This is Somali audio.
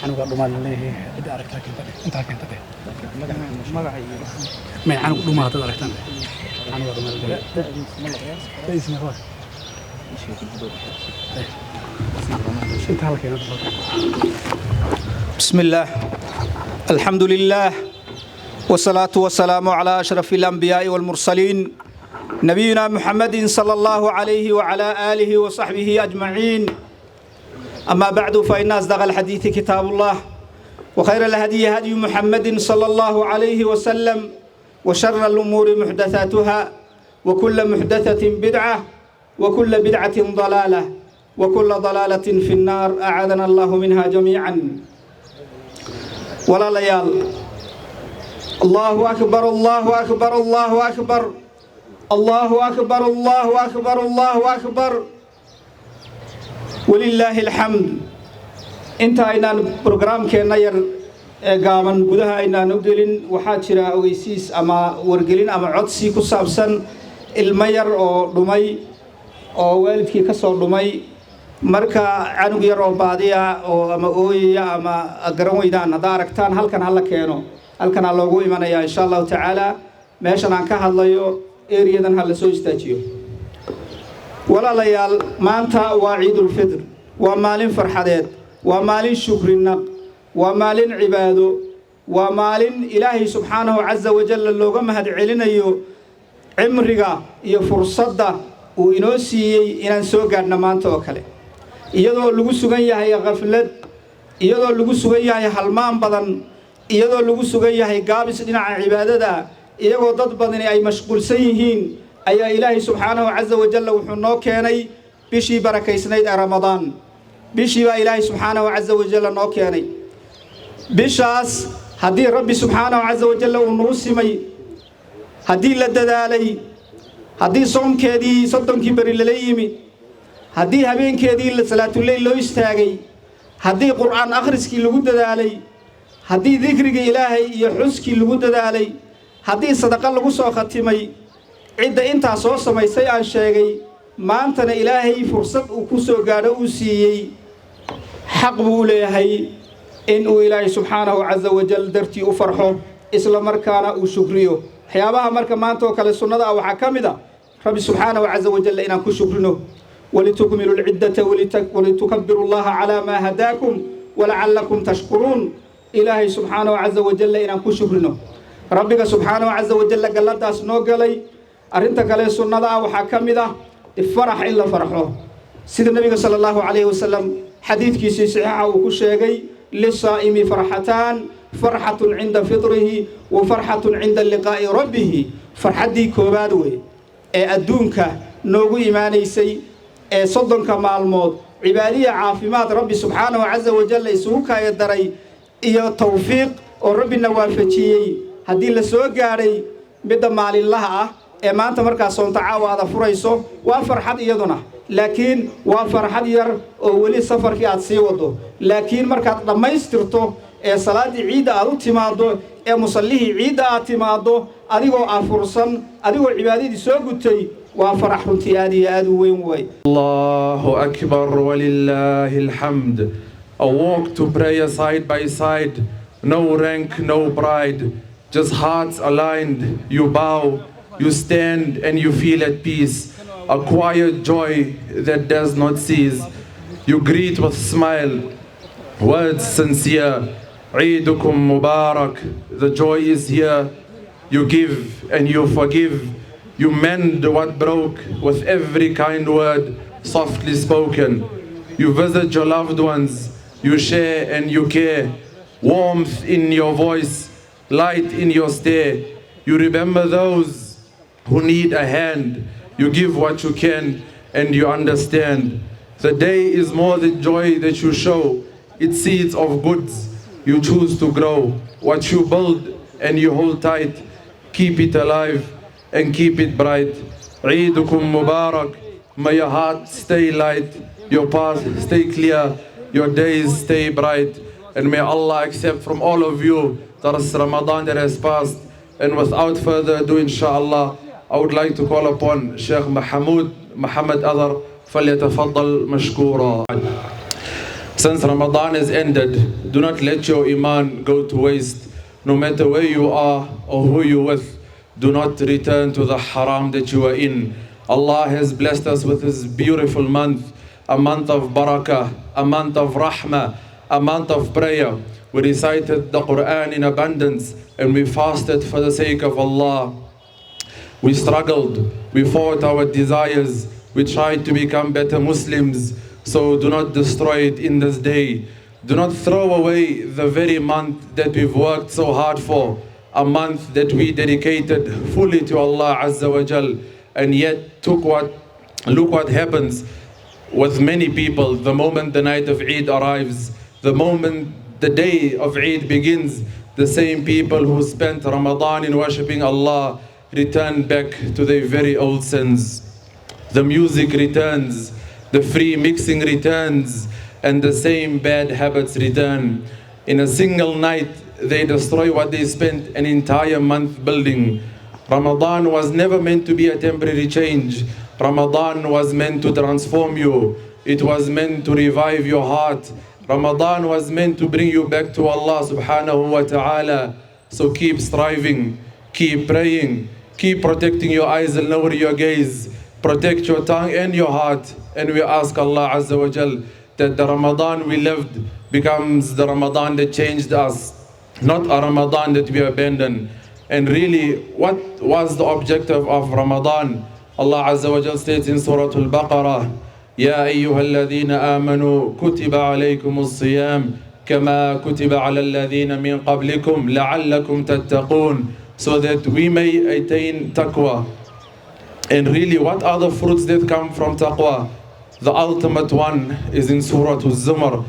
أنا قاعد ما ليه بدي أعرف لكن أنت كنت ده ما أنا قاعد ما هذا أعرف أنا قاعد ما ليه ده اسمه هو أنت هلا بسم الله الحمد لله والصلاة والسلام على أشرف الأنبياء والمرسلين نبينا محمد صلى الله عليه وعلى آله وصحبه أجمعين أما بعد فإن أصدق الحديث كتاب الله وخير الهدي هدي محمد صلى الله عليه وسلم وشر الأمور محدثاتها وكل محدثة بدعة وكل بدعة ضلالة وكل ضلالة في النار أعاذنا الله منها جميعا ولا ليال الله أكبر الله أكبر الله أكبر الله أكبر الله أكبر الله أكبر ولله الحمد انت اينان برنامج كنا ير قامن gudaha aynaan u gelin waxa jira ogeysiis ama wargelin ama codsi ku saabsan ilmo yar oo dhumay oo waalidkii ka soo dhumay marka anug yar oo baadiya oo ama ooyaya ama garan weydaan hada aragtaan halkan hala keeno halkan loogu imanaya insha Allah taala meeshan aan ka hadlayo eeriyadan hala soo istaajiyo walaalayaal maanta waa ciidul fitr waa maalin farxadeed waa maalin shukrinaq waa maalin cibaado waa maalin ilaahay subxaanahu azza wa jalla looga mahad celinayo cimriga iyo fursadda uu inoo siiyay inaan soo gaadhno maanta oo kale iyadoo lagu sugan yahay qaflad iyadoo lagu sugan yahay halmaan badan iyadoo lagu sugan yahay gaabis dhinaca cibaadada iyagoo dad badan ay mashquulsan yihiin ayaa ilaahay subxaanahu azza wa jalla wuxuu noo keenay bishii barakaysnayd ee ramadaan bishii baa ilaahay subxaanahu azza wa jalla noo keenay bishaas haddii rabbi subxaanahu azza wa jalla uu noo simay haddii la dadaalay haddii soomkeedii soddonkii bari lala yimi haddii habeenkeedii salaatuleyl loo istaagay haddii qur'aan akhriskii lagu dadaalay haddii dikrigii ilaahay iyo xuskii lagu dadaalay haddii sadaqa lagu soo khatimay cidda intaa soo samaysay aan sheegay maantana ilaahay fursad uu ku soo gaadho uu siiyey xaq buu leeyahay in uu ilaahay subxaanahu azza wa jalla dartii u farxo isla markaana uu shukriyo waxyaabaha marka maanta oo kale sunnada ah waxaa ka mid ah rabbi subxaanahu azza wa jalla inaan ku shukrino walitukmilu alciddata walitukabbiru allaha calaa maa hadaakum walacallakum tashkuruun ilaahay subxaanahu azza wa jalla inaan ku shukrino rabbiga subxaanahu azza wa jalla galladaas noo galay arrinta kale sunnada ah waxaa ka mid ah farax in la farxo sida nabiga sallallahu alayhi wasallam xadiidkiisii saxiixa uu ku sheegay lisaa'imi farxatan farxatun cinda fitrihi wa farxatun cinda liqaa'i rabbih farxadii koobaad wey ee adduunka noogu imaanaysay ee soddonka maalmood cibaadiya caafimaad rabbi subxaanahu azza wa jalla isugu kaaya daray iyo tawfiiq oo rabbina waafajiyey haddii la soo gaadhay midda maalinlaha ah ee maanta markaas soonta caawaada furayso waa farxad iyaduna laakiin waa farxad yar oo weli safarkii aad sii wado laakiin markaad dhammaystirto ee salaadii ciidda aad u timaado ee musallihii ciidda aad timaado adigoo afursan adigoo cibaadadii soo gutay waa farax runtii aad iyo aad u weyn way Allahu akbar walillahi alhamd. A walk to prayer side by side, no rank, no pride, just hearts aligned. You bow, you stand and you feel at peace, a quiet joy that does not cease. You greet with smile, words sincere. Eidukum Mubarak, the joy is here. You give and you forgive. You mend what broke with every kind word softly spoken. You visit your loved ones, you share and you care. Warmth in your voice, light in your stare. You remember those who need a hand. You give what you can and you understand. The day is more the joy that you show. It's seeds of goods you choose to grow. What you build and you hold tight, keep it alive and keep it bright. Eidukum Mubarak. May your heart stay light, your path stay clear, your days stay bright. And may Allah accept from all of you that is Ramadan that has passed. And without further ado, inshallah, I would like to call upon Sheikh Muhammad Adhar, فليتفضل مشكورا. Since Ramadan has ended, do not let your iman go to waste. No matter where you are or who you're with, do not return to the haram that you are in. Allah has blessed us with this beautiful month, a month of barakah, a month of rahmah, a month of prayer. We recited the Quran in abundance and we fasted for the sake of Allah. We struggled, we fought our desires, we tried to become better Muslims. So do not destroy it in this day. Do not throw away the very month that we've worked so hard for, a month that we dedicated fully to Allah Azza wa Jal, and yet look what happens with many people the moment the night of Eid arrives, the moment the day of Eid begins. The same people who spent Ramadan in worshipping Allah return back to their very old sins. The music returns, the free mixing returns, and the same bad habits return. In a single night, they destroy what they spent an entire month building. Ramadan was never meant to be a temporary change. Ramadan was meant to transform you. It was meant to revive your heart. Ramadan was meant to bring you back to Allah subhanahu wa ta'ala. So keep striving, keep praying, keep protecting your eyes and lower your gaze. Protect your tongue and your heart. And we ask Allah Azza wa Jal that the Ramadan we lived becomes the Ramadan that changed us, not a Ramadan that we abandoned. And really, what was the objective of Ramadan? Allah Azza wa Jal states in Surah Al-Baqarah, يا أيها الذين آمنوا كتب عليكم الصيام كما كتب على الذين من قبلكم لعلكم تتقون, so that we may attain taqwa. And really, what are the fruits that come from taqwa? The ultimate one is in Surah Al-Zumar.